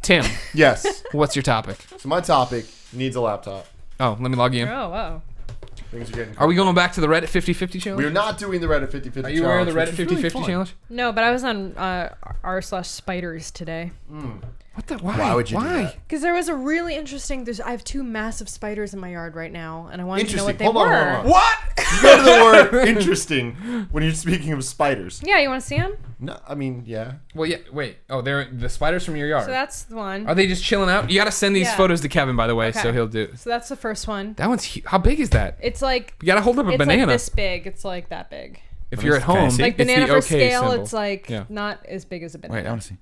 Tim. Yes. What's your topic? So my topic needs a laptop. Oh, let me log you in. Oh, wow. Things are getting. Are we going back to the Reddit 50/50 challenge? We're not doing the Reddit 50/50 challenge. Are you aware of the Reddit which is really 50/50 fun. challenge? No, but I was on r/spiders today. What the? Why? Why would you do that? Because there was a really interesting. I have 2 massive spiders in my yard right now, and I wanted to know what they Hold on, were. hold on. What? You go to the word interesting when you're speaking of spiders. Yeah, you want to see them? No, I mean, yeah. Well, yeah. Wait. Oh, they're the spiders from your yard. So that's the one. Are they just chilling out? You got to send these Yeah. photos to Kevin, by the way, Okay. so he'll do it. So that's the first one. That one's how big is that? It's like You got to hold up a it's banana. like this big. It's like that big. If Let you're me at see. Can I home, see? Like it's banana the for okay scale. symbol. It's like Yeah. not as big as a banana. Wait, I want to see.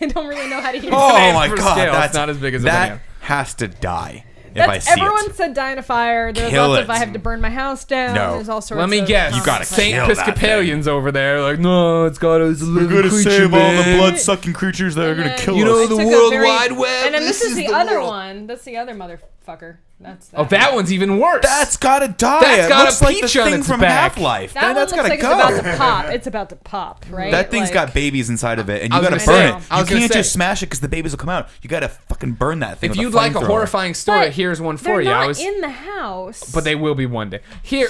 I don't really know how to use it. Oh banana my for god, scale, that's it's not as big as a that banana. has to die if I see Everyone it. said die in a fire. There's Kill lots of it. I have to burn my house down. No. There's all sorts Let me of guess. You gotta Saint kill that Episcopalians over there, like, no, it's got it's a We're living gonna creature, save all the man. blood-sucking creatures that are gonna then- kill You know us. the I took a World very- Wide Web. And then this is the the other world. one. That's the other motherfucker. That's that. Oh, that one's even worse. That's gotta die. That's It got a looks like the peach on thing its from back. Half-Life. That one That's looks gotta like go. it's about to pop. It's about to pop, right? That thing's Like- got babies inside of it, and I you was gotta gonna burn say- it. I You was gonna can't say- just smash it because the babies will come out. You gotta fucking burn that thing. If with you'd a like a flamethrower. horrifying story, But here's one They're for you. not in the house. But they will be one day.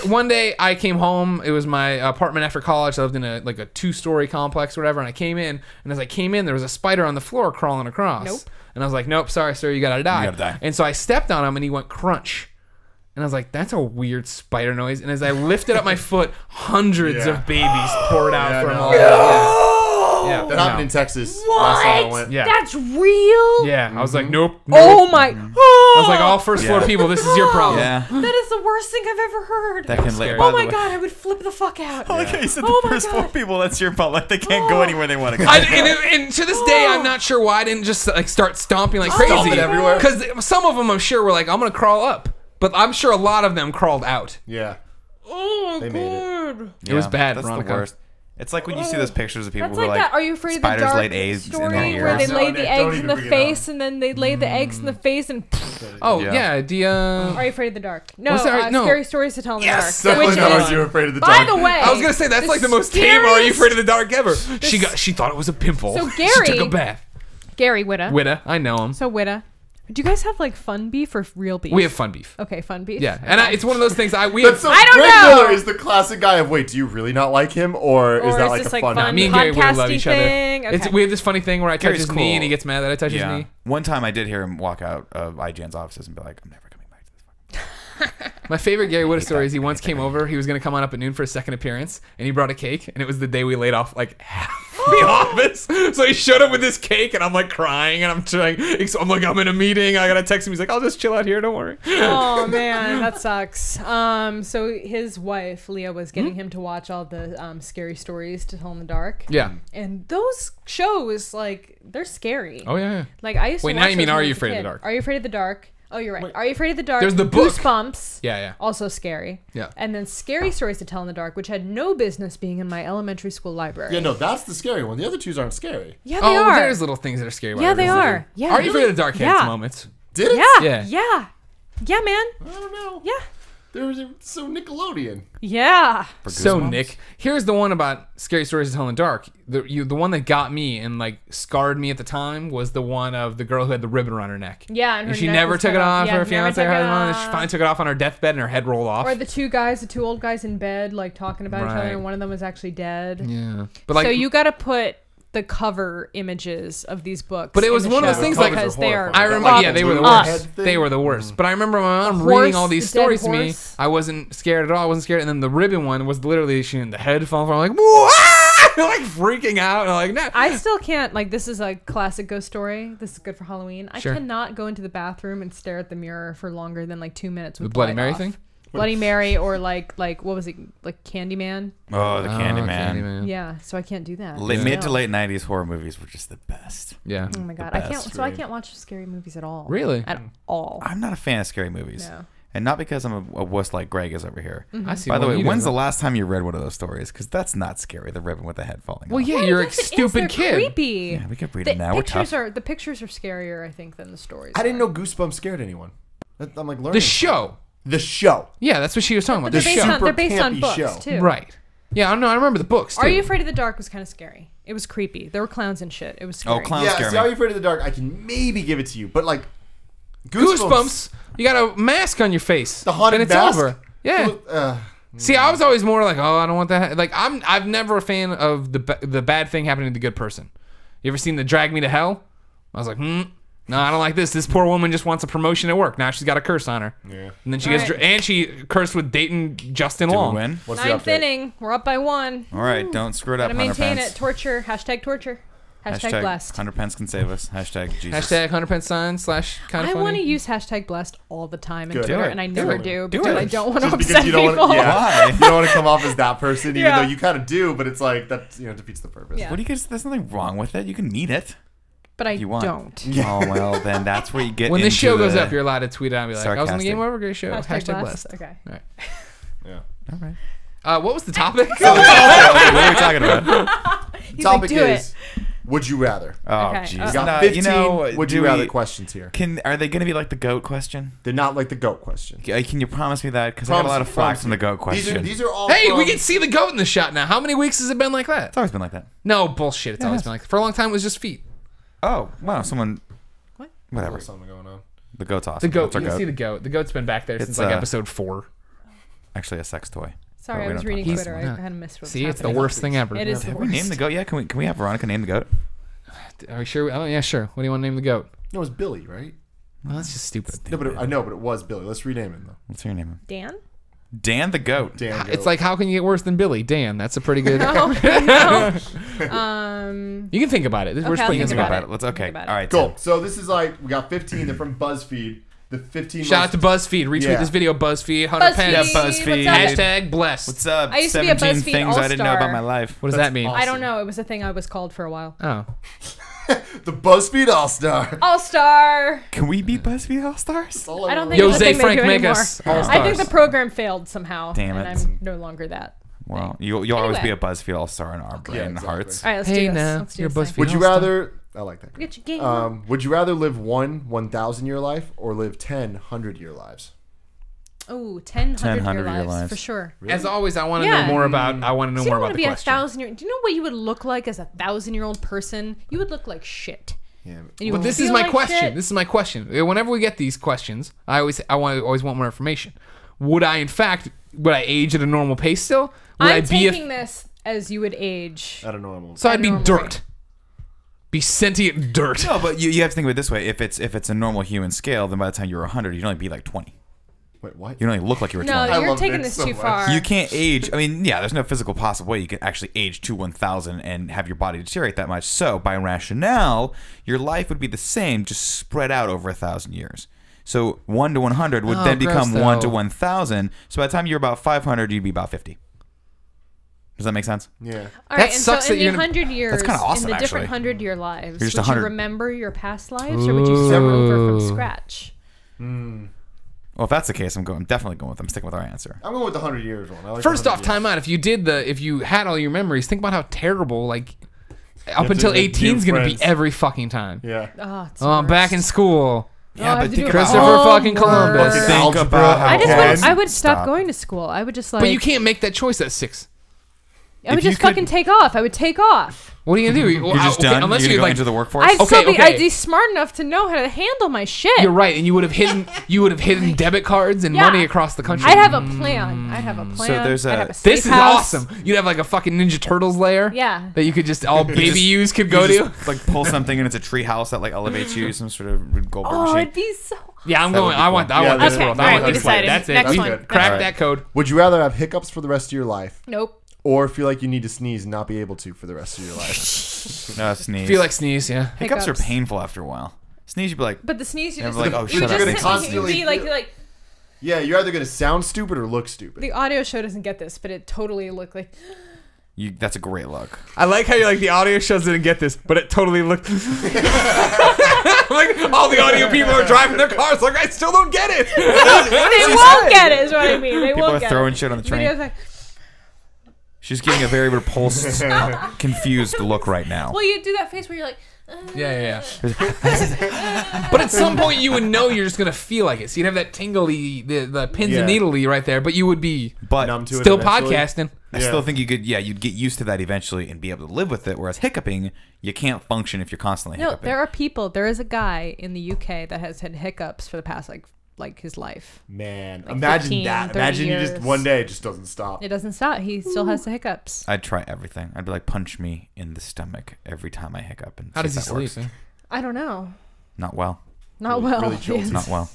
One day I came home. It was my apartment after college. I lived in a 2-story complex or whatever. And I came in, and as I came in, there was a spider on the floor crawling across. Nope. And I was like, nope, sorry, sir, you gotta die. You gotta die. And so I stepped on him, and he went crunch. And I was like, that's a weird spider noise. And as I lifted up my foot, hundreds Yeah. of babies poured out Yeah, from no. all Yeah. That happened in Texas last time I What? went. Yeah. That's real? Yeah. I was like, nope. Oh my. I was like, all first floor Yeah. people, this is your problem. Yeah. That is the worst thing I've ever heard. That can Scary. by Oh the my way- god, I would flip the fuck out. Oh, okay, you said Oh the my first 4 God. people. That's your fault. Like they can't go anywhere they want to go. And to this day, I'm not sure why I didn't just start stomping like crazy. Stomping everywhere? Because some of them, I'm sure, were like, I'm gonna crawl up, but I'm sure a lot of them crawled out. Yeah. Oh my They made it. god. It was bad, That's Veronica. the worst. It's like when you see those pictures of people That's who like are like that. Are you afraid of the spiders dark laid eggs in story their where they ears. lay Don't the even eggs in bring the it face and then they lay the eggs in the face and? Oh Yeah. yeah, Are you afraid of the dark? No, What's that? No. Scary stories to tell in the Yes, dark. Definitely Which not is, Are You Afraid of the by Dark. the way, I was gonna say that's like the most tame. Are you afraid of the dark ever? She thought it was a pimple. So she Gary- took a bath. Gary Witta. Witta, I know him. So Witta. Do you guys have like fun beef or real beef? We have fun beef. Okay, fun beef. Yeah, and it's one of those things. We That's have. so, I don't Greg know. Miller is the classic guy of, wait, do you really not like him? Or is Or that is like this a like fun fun? Me and Gary would love podcasty each other. thing? Okay. We have this funny thing where I touch Gary's his knee cool. and he gets mad that I touch his Yeah. knee. One time I did hear him walk out of IGN's offices and be like, I'm never coming back to this fucking. My favorite Gary Witta story is he once came over. He was going to come on up at noon for a second appearance, and he brought a cake, and it was the day we laid off like half the office. So he showed up with this cake, and I'm like crying, and I'm like, I'm in a meeting. I got to text him. He's like, I'll just chill out here. Don't worry. Oh man, that sucks. So his wife Leah was getting him to watch all the scary stories to tell in the dark. Yeah. And those shows, like, they're scary. Oh, yeah. Like I used to Wait, now watch you mean those Are when I You was a Afraid of the kid. Dark? Are You Afraid of the Dark? Oh, you're right. Are You Afraid of the Dark? There's the book. Goosebumps. Yeah. Also scary. Yeah. And then Scary Stories to Tell in the Dark, which had no business being in my elementary school library. Yeah, no, that's the scary one. The other twos aren't scary. Yeah, they Oh, are. there's little things that are scary. about Yeah, it, they isn't there? are. Yeah. Are You Afraid of the Dark? Had Yeah. its moments. Did it? Yeah. Yeah. Yeah. Yeah, man. I don't know. Yeah. They were so Nickelodeon. Yeah. So Goosebumps? Nick, here's the one about Scary Stories to Tell in the Dark. The one that got me and like scarred me at the time was the one of the girl who had the ribbon around her neck. Yeah, and her she neck never was took cut it off. off. Yeah, Her never fiance took had it it on. And she off. finally took it off on her deathbed, and her head rolled off. Or the two old guys in bed, like talking about each other, Right. and one of them was actually dead. Yeah, but like, so you got to put the cover images of these books. But it was in the one of those show things, like- because they are. I remember, yeah, they were the Us. worst. They were the worst. But I remember my mom The reading horse, all these the dead stories to me. horse. I wasn't scared at all. I wasn't scared. And then the ribbon one was literally she the head falling from. I'm like, whoa, like freaking out. And I'm like, nah. I still can't, like, this is a classic ghost story. This is good for Halloween. I Sure. cannot go into the bathroom and stare at the mirror for longer than like 2 minutes. With The Bloody light Mary off. thing? Bloody Mary, or like what was it, like Candyman? Oh, the Candyman. Candyman. Yeah, so I can't do that. Mid to No. late 90s horror movies were just the best. Yeah. Oh my god, the I can't. best. So I can't watch scary movies at all. Really? At all. I'm not a fan of scary movies. No. And not because I'm a wuss like Greg is over here. I see. By the what way, you when's do. the last time you read one of those stories? Because that's not scary, the ribbon with the head falling Well, off. yeah, you're a Yes, it is. stupid They're kid. Creepy. Yeah, we can read The them now. We're tough. pictures are scarier, I think, than the stories. I didn't are. know Goosebumps scared anyone. I'm like learning. The show. The show. Yeah, that's what she was talking about. They're The based show. on, they're based on campy books show. too. Right. Yeah, I don't know. I remember the books. Too. Are You Afraid of the Dark was kind of scary. It was creepy. There were clowns and shit. It was scary. Oh, clowns Yeah, scare see, Are You me. Afraid of the Dark? I can maybe give it to you, but like Goosebumps. You got a mask on your face. The haunted and it's mask? over. Yeah. See, I was always more like, oh, I don't want that. Like, I've never a fan of the bad thing happening to the good person. You ever seen the Drag Me to Hell? I was like, no, I don't like this. This poor woman just wants a promotion at work. Now she's got a curse on her. Yeah. And then she All gets, right. and she cursed with dating Justin Did Long. we win? What's the Ninth update? inning. We're up by 1. All right, don't screw it up, Gotta maintain Hunter it. Torture. Hashtag torture. Hashtag blessed. 100 pence can save us. Hashtag Jesus. Hashtag 100 pence sign / kind I of want to funny. use hashtag blessed all the time in Good. Twitter, Do it. and I Do never it. do Do because it. I don't want to Just because upset you don't people. want, Why? you don't want to come off as that person, even Yeah. though you kind of do. But it's like that, defeats the purpose. Yeah. What do you guys? There's nothing wrong with it. You can meet it But I if you want. don't. Oh well, then that's where you get. When this into show goes the- up, you're allowed to tweet out and be like, I was on the sarcastic. GameOverGreggy show. Hashtag blessed. Okay. All right. Yeah. All right. What was the topic? What are we talking about? He's Topic like, do is, would you rather? Oh Okay. jeez. We got No, 15 would you do rather we- questions here. Are they going to be like the goat question? They're not like the GOAT question. Can you promise me that? Because I got a lot of flack from the goat question. These are all. Hey, from, we can see the goat in the shot now. How many weeks has it been like that? It's always been like that. No, bullshit. It's always been like that. For a long time, it was just feet. Oh wow, someone. What? Whatever. There's something going on. The goat's awesome. The goat. What's our You can goat? see the goat. The goat's been back there since It's, like episode 4. Actually, a sex toy. Sorry, But I we was don't reading talk Twitter. about I kind of missed what's See, it's the happening. worst thing ever. It is the Have we worst. named the goat? Yeah, can we have Veronica name the goat? Are we sure? Oh yeah, sure. What do you want to name the goat? No, it was Billy, right? Well, that's just stupid. No, but I know, but it was Billy. Let's rename him though. What's your name? Dan? Dan the goat. Dan. It's like, how can you get worse than Billy? Dan. That's a pretty good. No. You can think about it. We're Okay, just I'll putting think it about about it. it. Let's okay. Think about All it. right. cool. Tim. So this is like we got 15. They're from BuzzFeed. The 15. Shout out to BuzzFeed. Retweet Yeah. this video, BuzzFeed. 100 BuzzFeed. pens. Yeah, BuzzFeed. What's up? Hashtag blessed. What's up? I used to be a 17 BuzzFeed things I didn't know all-star. about my life. What does That's that mean? awesome. I don't know. It was a thing I was called for a while. Oh. the BuzzFeed All Star. All-star. Can we be BuzzFeed All Stars? I don't think it's a Jose thing they Frank do make anymore. us I all-stars. think the program failed somehow. Damn and it. I'm no longer that. Well, you'll always be a Anyway. BuzzFeed All Star in our brain and exactly. hearts. All right, let's Hey, do this. now, Let's do you're this BuzzFeed. thing. Would you All-star. rather? I like that. Get your game on. Would you rather live 1,000-year life or live 10 100-year lives? Oh, 10 100 100 year year lives, lives. for sure. As always, I want to Yeah. know more about. I want to know So you more don't want about to the be question. 1,000-year. Do you know what you would look like as 1,000-year-old person? You would look like shit. Yeah. And you But would this is feel my like question. shit. This is my question. Whenever we get these questions, I always want more information. Would I, in fact, age at a normal pace still? Would I'm I be taking this as you would age. At a normal. So I'd be normal dirt. rate. Be sentient dirt. No, but you have to think of it this way. If it's a normal human scale, then by the time you're 100, you'd only be like 20. Wait, what? You'd only look like you were No, 20. I you're love taking Nick this so too much. far. You can't age. I mean, yeah, there's no physical possible way you can actually age to 1,000 and have your body deteriorate that much. So, by rationale, your life would be the same, just spread out over 1,000 years. So, 1 to 100 would Oh, then gross, become 1 to though. 1,000. So, by the time you're about 500, you'd be about 50. Does that make sense? Yeah. All That right, and sucks so that in you're the gonna- 100 years, kinda awesome, in the different actually. 100-year lives, You're just would 100. you remember your past lives, or would you start over from scratch? Well, if that's the case, I'm definitely going with. I'm sticking with our answer. I'm going with the 100 years one. I like First the off, 100 time out. If you had all your memories, think about how terrible up have until to make 18 is new gonna be friends. every fucking time. years. Yeah. Oh, it's Oh, I'm back in worst. school. Yeah, I but have to think do about Christopher homework. fucking Columbus. Fucking Think algebra, about how I just Ken. would, I would stop Stop. going to school. I would just like. But you can't make that choice at 6. I would If you just could- fucking take off. I would take off. What are you gonna do? You're just done. Unless you're you gonna go like. into the workforce. I'd Okay, still be. okay. I'd be smart enough to know how to handle my shit. You're right, and you would have hidden debit cards and Yeah. money across the country. I'd have a plan. I'd have a plan. there's I'd a- have a safe This is house. awesome. You'd have like a fucking Ninja Turtles lair. Yeah. That you could just all baby just- use could You go to. just, like pull something and it's a tree house that like elevates you, some sort of Goldberg Oh, machine. it'd be so. Yeah, I'm That would going. be I cool. want Yeah, this okay, world. all I right, want we this life. decided. That's it. Next We one. Good. cracked All right. that code. Would you rather have hiccups for the rest of your life Nope. or feel like you need to sneeze and not be able to for the rest of your life? No, sneeze. Feel like sneeze. Yeah. hiccups are Hiccups. painful after a while. Sneeze, you'd be like, But the sneeze, you Yeah, just but like, oh, you shut up. just You're gonna sit- constantly you'd be feel- like Yeah, you're either going to sound stupid or look stupid. the audio show doesn't get this, but it totally looked like. that's a great look. I like how you like the audio shows didn't get this, but it totally looked like all the audio people are driving their cars. Like I still don't get it. They won't get it. Is what I mean. They People won't are get throwing it. shit on the Video's train. like, She's getting a very repulsed, confused look right now. Well, you do that face where you're like. Yeah. But at some point, you would know you're just gonna feel like it. So you'd have that tingly, the pins and needly right there. But you would be Numb to it still eventually. podcasting. I still think you could, you'd get used to that eventually and be able to live with it. Whereas hiccuping, you can't function if you're constantly No, hiccuping. there are people. There is a guy in the UK that has had hiccups for the past like his life. Man, Like imagine 15, that. 30 Imagine you years. just one day it just doesn't stop. It doesn't stop. He still has the hiccups. I'd try everything. I'd be like, punch me in the stomach every time I hiccup. And How see does he if that works. sleep? Man? I don't know. Not well. Not Really- well. really jolty. Yes. Not well.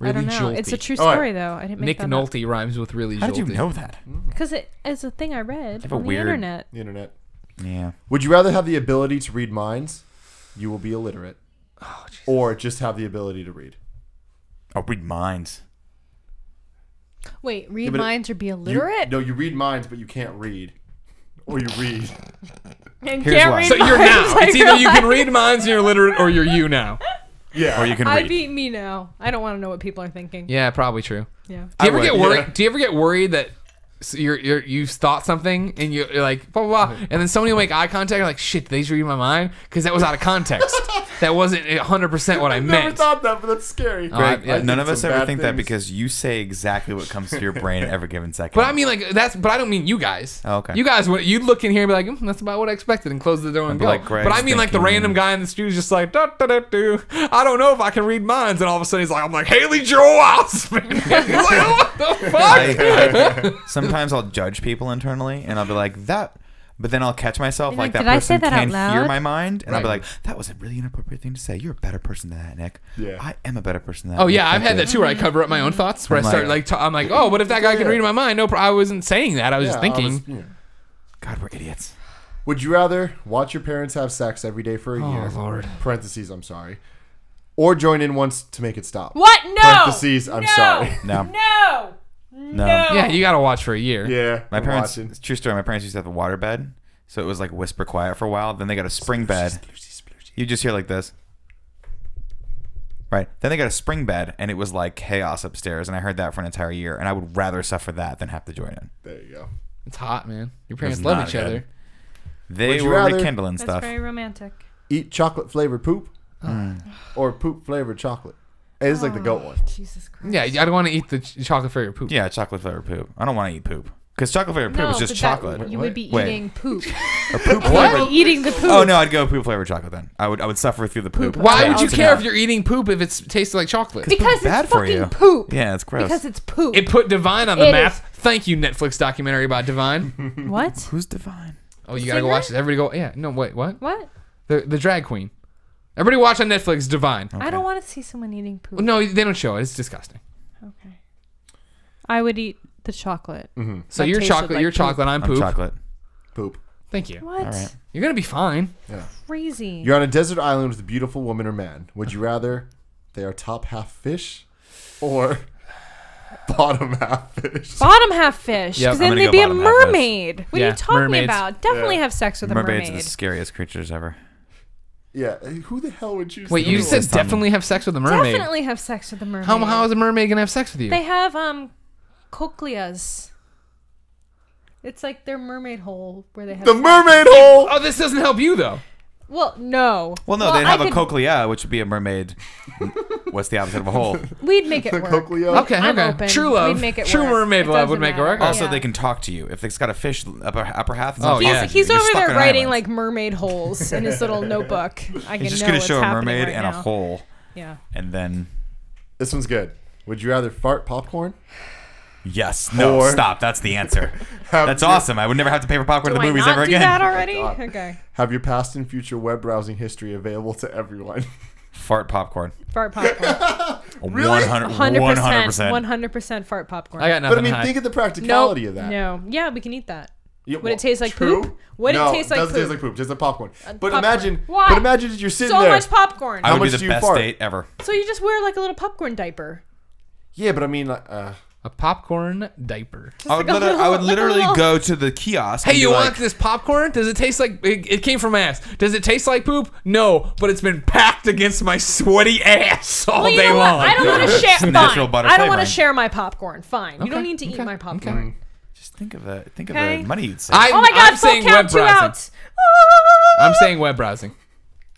Really I don't know. jolty. It's a true All right. story though. I didn't make Nick that up. Nolte rhymes with really How jolty. did you know that? Because it's a thing I read have a on the weird- internet. The internet. Yeah. Would you rather have the ability to read minds? You will be illiterate. Or just have the ability to read. Oh, read minds. Wait, read but minds or be illiterate? No, you read minds, but you can't read. Or you read. And Here's can't why. read So you're minds, now. I It's either you can realize. read minds and you're illiterate, or you're you now. Yeah. Or you can I read. beat me now. I don't want to know what people are thinking. Yeah, probably true. Yeah. Do you ever I get would, worried? yeah. Do you ever get worried that you thought something and you're like blah blah blah, and then somebody will make eye contact? You're like, shit, did they just read my mind? Because that was out of context. That wasn't 100% what I I've never meant. thought that, but that's scary. Greg, yeah. none of I us think ever some think bad that things- because you say exactly what comes to your brain at every given second. But I mean, like but I don't mean you guys. Oh, okay. You guys, you'd look in here and be like, that's about what I expected, and close the door and be go. like, Greg's But I mean, like the thinking- random guy in the studio is just like, da, da, da, do. I don't know if I can read minds, and all of a sudden he's like, I'm like Haley Joel Osment. He's like, what the fuck? Sometimes I'll judge people internally, and I'll be like that. But then I'll catch myself You're like like, that "Did I say person that out can hear loud?" my mind, and I'll be Right. like, that was a really inappropriate thing to say. You're a better person than that, Nick. Yeah. I am a better person than that. Oh yeah, Nick. I've had that too, where I cover up my own thoughts. Where I I'm start like- I'm like, oh, what if that guy can Yeah. read my mind? No, I wasn't saying that. I was just Yeah, thinking. God, we're idiots. Would you rather watch your parents have sex every day for a Oh, year? Lord. Parentheses, I'm sorry. Or join in once to make it stop? What? No. Parentheses, I'm sorry. No. No. No. Yeah, you gotta watch for a year. Yeah. My I'm parents, watching. true story, my parents used to have a water bed, so it was like whisper quiet for a while. Then they got a spring bed. You just hear like this. Right. Then they got a spring bed, and it was like chaos upstairs, and I heard that for an entire year, and I would rather suffer that than have to join in. There you go. It's hot, man. Your parents It's love not each good. other. They Would you were rather- rekindling That's stuff. very romantic. Eat chocolate flavored poop or poop flavored chocolate. It is like the goat one. Jesus Christ. Yeah, I don't want to eat the chocolate for your poop. Yeah, chocolate flavored poop. I don't want to eat poop. Because chocolate flavored poop is just but chocolate. You would be Wait. eating poop. Or poop You flavored. would be eating the poop. Oh no, I'd go poop flavored chocolate then. I would suffer through the poop. Why Yeah, would you it's care enough. if you're eating poop if it tastes like chocolate? Because bad it's for fucking you. poop. Yeah, it's gross. Because it's poop. It put Divine on the It map. is- Thank you, Netflix documentary about Divine. What? Who's divine? Oh, you gotta go Singer? watch this. Everybody go. Yeah, no, wait, what? What? The drag queen. Everybody watch on Netflix Divine. I don't want to see someone eating poop. Well, no, they don't show it. It's disgusting. Okay. I would eat the chocolate. So That you're tasted chocolate. like You're poop. chocolate. I'm I'm poop. chocolate. Poop. Thank you. What? All right. You're gonna be fine. Yeah. Crazy. You're on a desert island with a beautiful woman or man. Would you rather they are top half fish or bottom half fish? Bottom half fish. Yep, Because I'm then gonna they'd go be a bottom half fish. mermaid. What are Yeah, you talking mermaids. about? Definitely Yeah. have sex with a Mermaids are mermaid. the scariest creatures ever. Yeah. Who the hell would choose? Wait, the you middle said one? This time- definitely have sex with a mermaid. Definitely have sex with a mermaid. How is a mermaid gonna have sex with you? They have cochleas. It's like their mermaid hole where they have the sex. mermaid hole. Oh, this doesn't help you though. Well, no. Well, no, they'd have I a could- cochlea, which would be a mermaid. What's the opposite of a hole? We'd make it The work. cochlea. Okay, I'm okay. open. True love. We'd make it True work. mermaid It love would doesn't make it matter. work. Also, Yeah. they can talk to you. If it's got a fish upper half, it's Oh, not yeah. talking. He's You're over stuck there on writing islands. like mermaid holes in his little notebook. I can He's just know gonna what's show a happening mermaid right and now. a hole, Yeah. and then This one's good. Would you rather fart popcorn? yes, no, Or- stop. That's the answer. Have That's your- awesome. I would never have to pay for popcorn Do at the I movies not ever do again. that already? God. Okay. Have your past and future web browsing history available to everyone. Fart popcorn. Fart popcorn. Really? 100%. 100%. 100% fart popcorn. I got But nothing. I mean, high. think of the Nope. practicality of that. No. Yeah, we can eat that. Yeah, Would it taste like true. poop? Would no, it taste like doesn't poop? taste like poop. It tastes like popcorn. But popcorn. imagine, Why? but imagine that you're sitting So there. much popcorn. I How would be much the do you best fart? date ever. So you just wear like a little popcorn diaper. Yeah, but I mean, like, A popcorn diaper. I would, like a little- I would like a literally little- go to the kiosk. Hey, and you be want like, this popcorn? Does it taste like it came from ass? Does it taste like poop? No, but it's been packed against my sweaty ass all Well, you day know long. what? I don't want to share. Natural Fine. butter I don't want to flavoring. share my popcorn. Fine. You don't Okay, need to eat okay, my popcorn. Just Think of the Okay. money you'd save. Oh my God! I'm Full saying count, web 2 browsing. outs. I'm saying web browsing.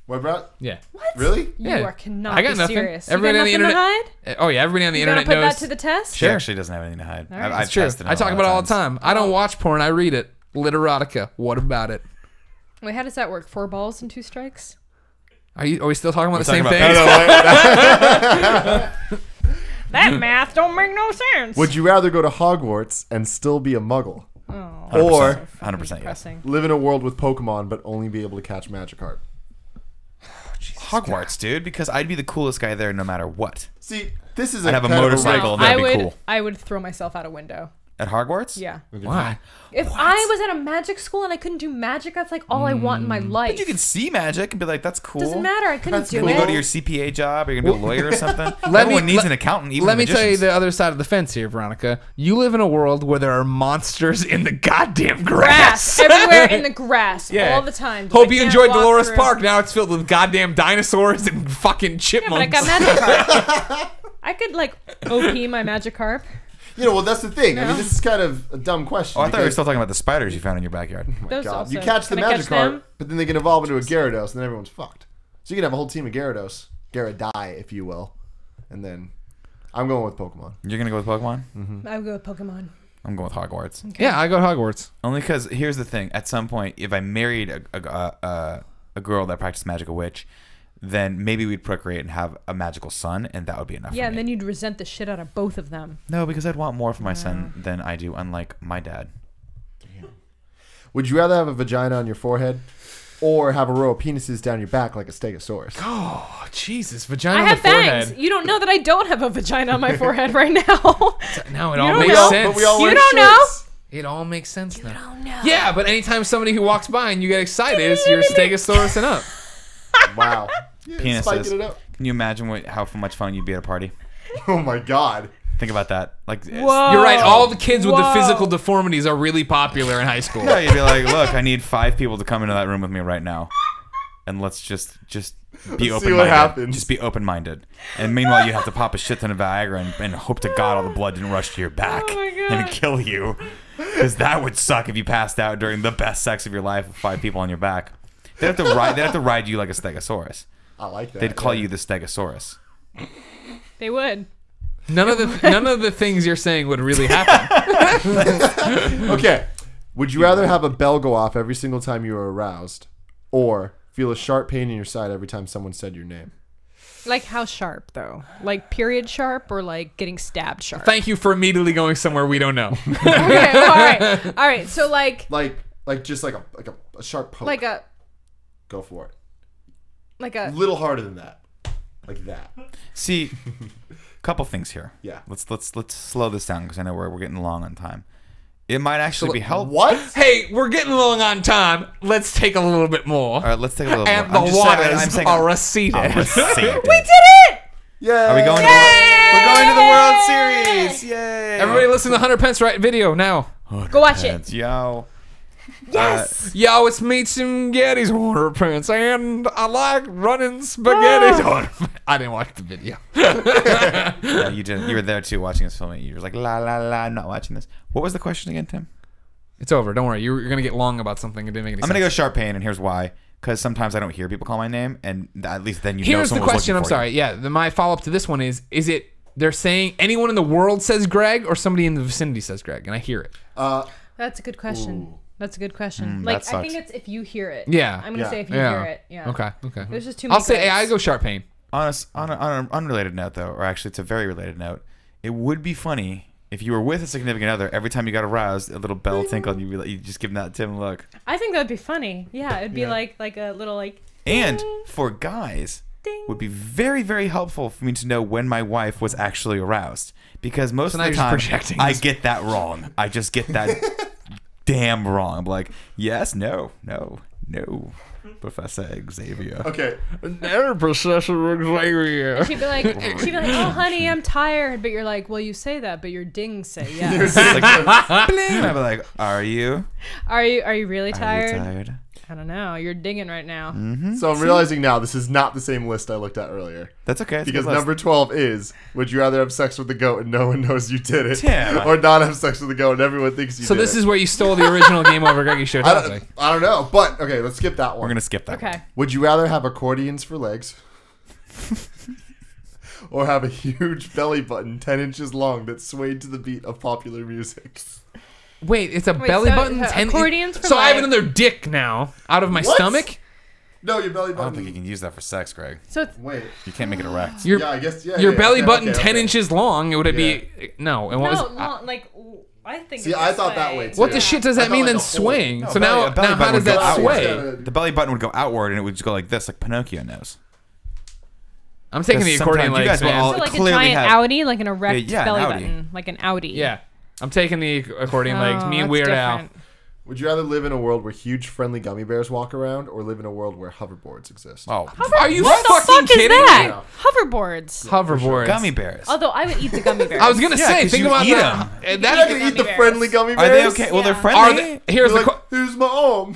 Web browser? Yeah. What? Really? You Yeah. cannot I got be nothing. serious. Everybody you on the got nothing internet- to hide? Oh yeah, everybody on the You internet gonna put knows. that to the test? She actually doesn't have anything to hide. All right. I've It's true. tested it I talk a about it lot all of the times. time. I don't watch porn. I read it. Literotica. What about it? Wait, how does that work? 4 balls and 2 strikes? Are we still talking about the We're same talking thing? about That math don't make no sense. Would you rather go to Hogwarts and still be a muggle? Oh, 100%. Or 100% yes. depressing. live in a world with Pokemon but only be able to catch Magikarp? Hogwarts, dude, because I'd be the coolest guy there no matter what. See, this is I'd have a kind of motorcycle. No, That'd be cool. I would throw myself out a window. At Hogwarts? Yeah. Why? If I was at a magic school and I couldn't do magic, that's like all I want in my life. But you can see magic and be like, that's cool. Doesn't matter. I couldn't That's do cool. You it. go to your CPA job, or you're going to be a lawyer or something. Let Everyone me- needs let- an accountant, even Let me tell you magicians. the other side of the fence here, Veronica. You live in a world where there are monsters in the goddamn grass. Grass everywhere in the grass Yeah. all the time. Hope I you can't enjoyed walk Dolores through. Park. Now it's filled with goddamn dinosaurs and fucking Yeah, but I chipmunks. got Magikarp. I could like OP my Magikarp. You know, well, that's the thing. I No. mean, this is kind of a dumb question. Oh, I thought we were because- still talking about the spiders you found in your backyard. Those God. also. You catch the Can I catch them? Magikarp, but then they can evolve into a Gyarados, and then everyone's fucked. So you can have a whole team of Gyarados, Gyarados, if you will, and then I'm going with Pokemon. You're going to go with Pokemon? I would go with Pokemon. I'm going with Hogwarts. Yeah, I go to Hogwarts. Only because here's the thing: at some point, if I married a girl that practiced magic, a witch, then maybe we'd procreate and have a magical son, and that would be enough. Yeah, for and me. then you'd resent the shit out of both of them. No, because I'd want more for my son than I do, unlike my dad. Would you rather have a vagina on your forehead or have a row of penises down your back like a stegosaurus? Oh, Jesus. Vagina I on the have fangs. forehead. You don't know that I don't have a vagina on my forehead right now. Now it You all don't makes know. sense. But we all You wear don't know? shirts. It all makes sense now. don't know. Yeah, but anytime somebody who walks by and you get excited, it's your stegosaurus and up. Wow. Yeah, Penises. spiking it up. Can you imagine how much fun you'd be at a party? Oh my god. Think about that. Like, Whoa. You're right. All the kids with the Whoa. physical deformities are really popular in high school. no, you'd be like, look, I need 5 people to come into that room with me right now, and let's just be Let's see what open-minded. happens. Just be open-minded. And meanwhile, you have to pop a shit ton of Viagra and hope to God all the blood didn't rush to your back Oh my God. and kill you, because that would suck if you passed out during the best sex of your life with 5 people on your back. They'd have to ride you like a stegosaurus. I like that. They'd call yeah. you the stegosaurus. They would. None of the things you're saying would really happen. Okay. Would you rather have a bell go off every single time you are aroused or feel a sharp pain in your side every time someone said your name? Like how sharp though? Like period sharp or like getting stabbed sharp? Thank you for immediately going somewhere we don't know. Okay, well, all right. All right. So like Just like a sharp poke. like a Go for it. like A a little harder than that. Like that. See, couple things here. Yeah. Let's slow this down because I know we're getting long on time. It might actually be helpful. What? Hey, we're getting long on time. Let's take a little bit more. All right, let's take a little And more. the I'm just saying- waters I'm saying- are receded. I'm receded. We did it! Yeah. Are we going? We're going to the World Series! Yay! Everybody listen to the 100 Pence right video now. Go watch it. Yo. Yes. Yo, it's me, Tim Gettys, 100 Pence, and I like running spaghetti. I didn't watch the video. Yeah, you did. You were there too, watching us film it. You were like, la la la. I'm not watching this. What was the question again, Tim? It's over. Don't worry. You're gonna get long about something. It didn't make any I'm sense. gonna go sharp pain, and here's why. Because sometimes I don't hear people call my name, and at least then you know Here's the someone's question. looking I'm for sorry. Yeah, my follow up to this one is it they're saying anyone in the world says Greg or somebody in the vicinity says Greg, and I hear it. That's a good question. Ooh. That's a good question. that Like I sucks. think it's if you hear it. Yeah. I'm gonna Yeah. say if you Yeah. hear it. Yeah. Okay. There's just too many. I'll say Gregs. I go sharp pain. On an unrelated note, though, or actually it's a very related note, it would be funny if you were with a significant other, every time you got aroused, a little bell tinkled, and you just give that Tim look. I think that'd be funny. Yeah, it'd be Yeah. like a little like. And ding, for guys, ding. would be very, very helpful for me to know when my wife was actually aroused. Because most So of now the you're just time, projecting I this. get that wrong. I just get that damn wrong. I'm like, yes, no, Professor Xavier. Okay. Never Professor Xavier. She'd be like, oh honey, I'm tired. But you're like, well, you say that, but your dings say yes. Like, bling. I'd be like, are you? Are you really Are you tired? tired? I don't know. You're digging right now. So I'm realizing now this is not the same list I looked at earlier. That's okay. It's a Because good list. number 12 is, would you rather have sex with the goat and no one knows you did it? Tim. Or not have sex with the goat and everyone thinks you So did this it? is where you stole the original Game Over Greggy show topic. I don't know. But, okay, let's skip that one. We're going to skip that Okay. one. Would you rather have accordions for legs? Or have a huge belly button 10 inches long that swayed to the beat of popular music? Wait, it's a Wait, belly so- button? so 10 accordions for So I have life. another dick now out of my What? stomach? No, your belly I button. don't think you can use that for sex, Greg. So it's, Wait. You can't make it erect. Your, Yeah, I guess, yeah. your yeah, belly okay, button okay, 10 okay. inches long, would it be... No. And what no, was... long, like I think. See, it's I this thought that way. way, too. what the shit does I that thought mean like then a hole. swing? No, so belly- now a belly how button does would go that outward. sway? The belly button would go outward and it would just go like this, like Pinocchio knows. I'm taking the Because accordion sometimes you legs, guys will man. all- So like a clearly giant have- Audi, like an erect Yeah, an belly Audi. button, like an Audi. Yeah. I'm taking the accordion legs. Me and that's Weird Al. different. Would you rather live in a world where huge friendly gummy bears walk around or live in a world where hoverboards exist? Oh, Are you What the fucking fuck is kidding that? me? Hoverboards. Hoverboards. gummy bears. Although I would eat the gummy bears. I was gonna Yeah, say, 'cause think you about eat that. 'em. You're That not gonna eat gummy the bears. friendly gummy Are bears? they okay? Well, they're Yeah. friendly. are the, here's You're the like, who's my arm?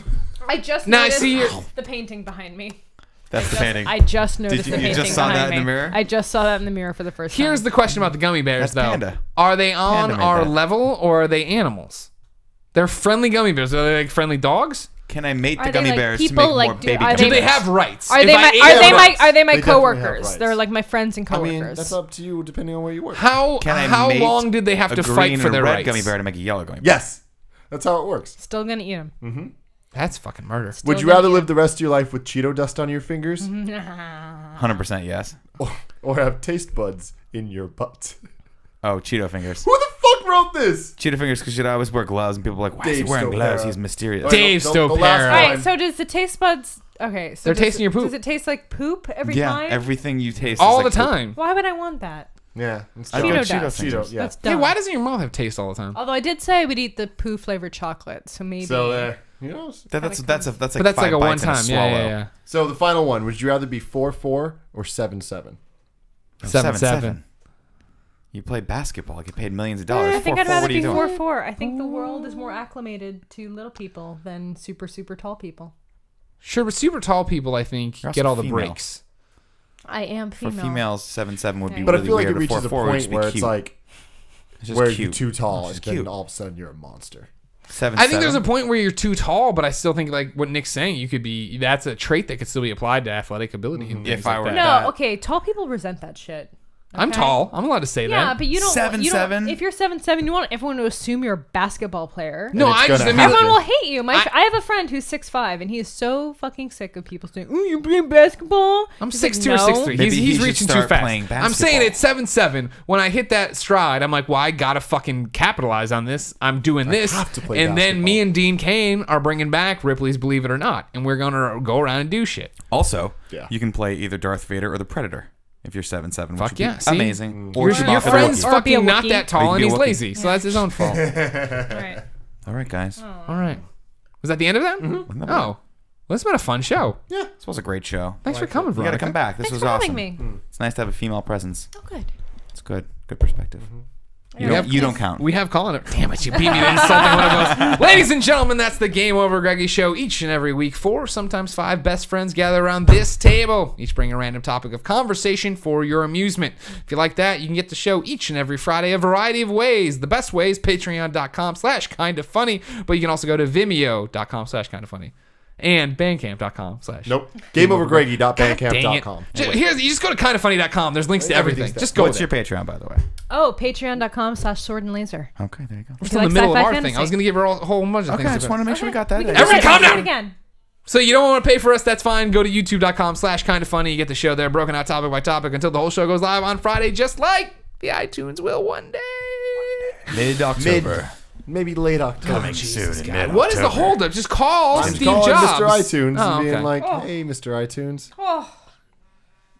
I just Now, noticed see, you're- the painting behind me. That's the painting. I just noticed you- the you painting just saw behind that in me. the mirror? I just saw that in the mirror for the first Here's time. the question about the gummy bears, That's though. Panda. Are they on Panda made our that. level or are they animals? They're friendly gummy bears. Are they like friendly dogs? Can I mate Are the they, gummy like, bears to people, make like, more do- baby are gummy Do they bears? have rights? Are If they I my ate are them they my rights- are they my They definitely have coworkers? rights. They're like my friends and I coworkers. mean, that's up to you depending on where you work. How Can I how mate long did they have a to green fight for and their a red rights? gummy bear to make a yellow gummy bear? Yes. That's how it works. Still gonna eat them. That's fucking murder. Would you rather live the rest of your life with Cheeto dust on your fingers 100% yes. or have taste buds in your butt? Oh, Cheeto fingers. Who the fuck wrote this? Cheeto fingers because you'd always wear gloves and people are like, why is he Dave wearing gloves? Stopera. He's mysterious. Dave The Stopera. last All one. right. So does the taste buds? Okay. So They're does tasting your poop. Does it taste like poop every Yeah, time? everything you taste All is the like poop. time. Why would I want that? Yeah. It's I'd go Cheeto Cheeto dust. fingers. Cheeto, yeah. That's Hey, dumb. why doesn't your mouth have taste all the time? Although I did say we'd eat the poo flavored chocolate, so maybe. So you know. That's like But that's like 5 a one bites and time. swallow. Yeah. So the final one. Would you rather be 4-4 or 7-7? 7-7. You play basketball, get paid millions of Eh, dollars. I think 4-4, I'd rather what are you be doing? 4-4. I think the world is more acclimated to little people than super tall people. Sure, but super tall people, I think, You're also get all the female. breaks. I am For female. females, 7-7 would be Yeah. But really I feel like weird. it reaches a 4-4 would point just be where it's cute. like It's just where cute. you're too tall It's and just then cute. all of a sudden you're a monster. 7-7. I think there's a point where you're too tall, but I still think like what Nick's saying, you could be. That's a trait that could still be applied to athletic ability. And things If I like were- that. No, okay. Tall people resent that shit. I'm okay? tall. I'm allowed to say Yeah, that. but you don't. 7'7"? If you're 7'7", you want everyone to assume you're a basketball player. No, it's I just gonna mean, happen. Everyone will hate you. I have a friend who's 6'5", and he is so fucking sick of people saying, "Oh, you playing basketball?" I'm He's 6'2" like, or no. 6'3". Maybe he He's should reaching too start fast. playing I'm saying basketball. at 7'7", when I hit that stride, I'm like, well, I gotta fucking capitalize on this. I'm doing this, have to play and then me basketball. and Dean Kane are bringing back Ripley's Believe It or Not, and we're gonna go around and do shit. Also, Yeah. you can play either Darth Vader or the Predator if you're 7'7". Fuck which would yeah, be see? amazing. Your, Chewbacca your the friend's Wookiee. Or be a fucking not Wookiee. that tall, Or and you he's can be a lazy, so that's his own fault. Right. All right, guys. All right, was that the end of that? Wasn't that Oh, well, it's been a fun show. This was a great show. Thanks for coming, You got to Veronica. come back. This Thanks was for awesome. having me. It's nice to have a female presence. Oh, good. It's good. Good perspective. You, Yeah. don't, you don't count. We have Colin. Damn it, you beat me to insulting one of us. Ladies and gentlemen, that's the Game Over Greggy show. Each and every week, 4, sometimes 5 best friends gather around this table. Each bring a random topic of conversation for your amusement. If you like that, you can get the show each and every Friday a variety of ways. The best way is patreon.com/kindafunny, but you can also go to vimeo.com/kindafunny. And bandcamp.com/ Nope. Dang it. GameOverGreggy.bandcamp.com. Here, you just go to kindafunny.com. There's links to everything. Everything's there. Just go What's there. your Patreon, by the way? Oh, patreon.com/sword and laser. Okay, there you go. We're still in the middle of our thing. I was going to give her a whole bunch of Okay, things. I just want to make sure we got that. in. Everyone calm down. Again. So you don't want to pay for us, that's fine. Go to youtube.com/kindafunny. You get the show there broken out topic by topic until the whole show goes live on Friday, just like the iTunes will one day. Mid-October. Maybe late October. Coming soon in mid-October. What is the holdup? Just call I'm Steve calling Jobs. Mr. iTunes Oh, and being okay. like, hey, Mr. iTunes.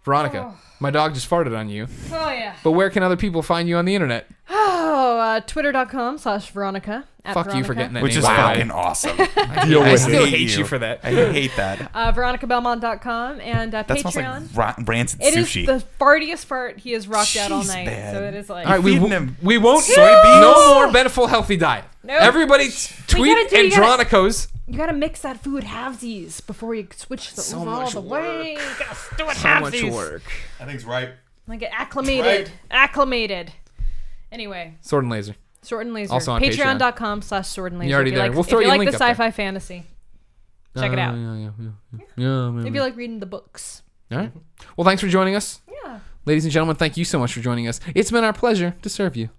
Veronica, my dog just farted on you. Oh, yeah. But where can other people find you on the internet? Oh, Twitter.com/Veronica. Fuck you for getting that Which name. is fucking awesome. I still hate you for that. I hate that. VeronicaBelmont.com and That Patreon. smells like rancid It is sushi. the fartiest fart he has rocked out all Jeez, night. man. So it is like. All right, feeding him we won't. soybeans? No more Beneful Healthy Diet. Nope. Everybody tweet you gotta- Andronicos. You gotta mix that food halvesies before you switch the So over all much the way. You gotta do it So much halvesies. work. I think it's right. Like get acclimated. Acclimated. Anyway, Sword and Laser. Sword and Laser. Also on Patreon. Patreon.com/Sword and Laser. You're already If you there. like, We'll throw if you you a like link the up there. sci-fi fantasy, check it out. Yeah. If you like reading the books. All right. Well, thanks for joining us. Yeah. Ladies and gentlemen, thank you so much for joining us. It's been our pleasure to serve you.